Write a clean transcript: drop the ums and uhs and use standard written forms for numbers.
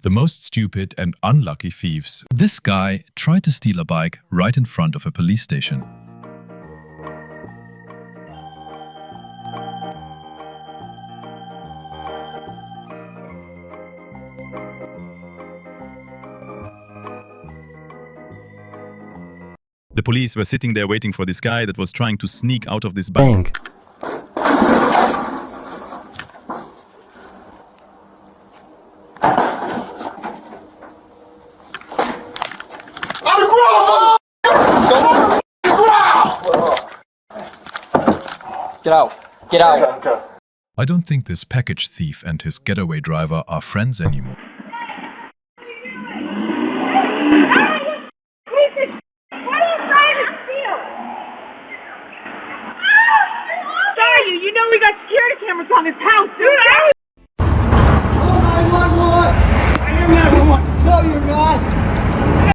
The most stupid and unlucky thieves. This guy tried to steal a bike right in front of a police station. The police were sitting there waiting for this guy that was trying to sneak out of this bank. Get out. Get out. I don't think this package thief and his getaway driver are friends anymore.